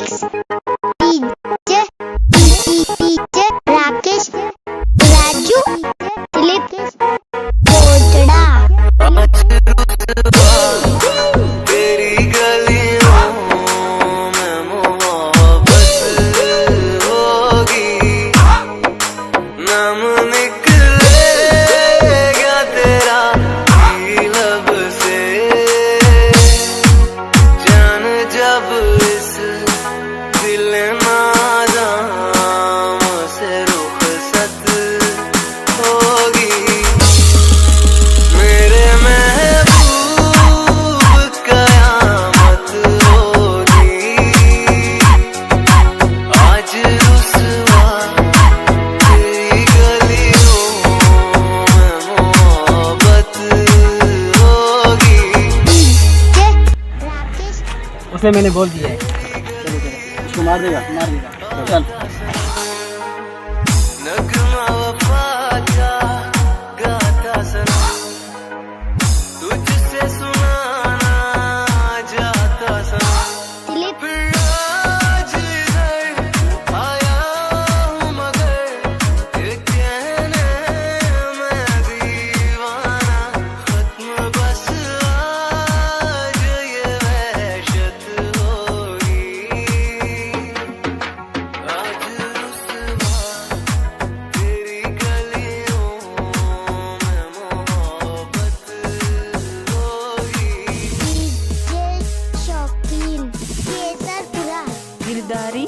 Lyrics DJ Rakesh Raju Dilip Kotda. तेरी गलियों में मोहब्बत होगी, नाम निकलेगा तेरा लब से, जान जब इस दिल नाज़ाम से रुखसत होगी। मेरे महबूब कयामत होगी, आज रुसवा तेरी गलियों में मोहब्बत होगी। उसे मैंने बोल दिया है, उसको मार देगा चल। नगमा वफा का गाता सनम, तुझसे सुनाना जाता सनम, दिलीप फिर आज इधर आया हूँ मगर ये कहने मैं दीवाना, खत्म बस आज ये वहशत होगी, आज रुसवा तेरी गलियों में मोहब्बत होगी। डीजे शौकीन केसरपुरा दिलदारी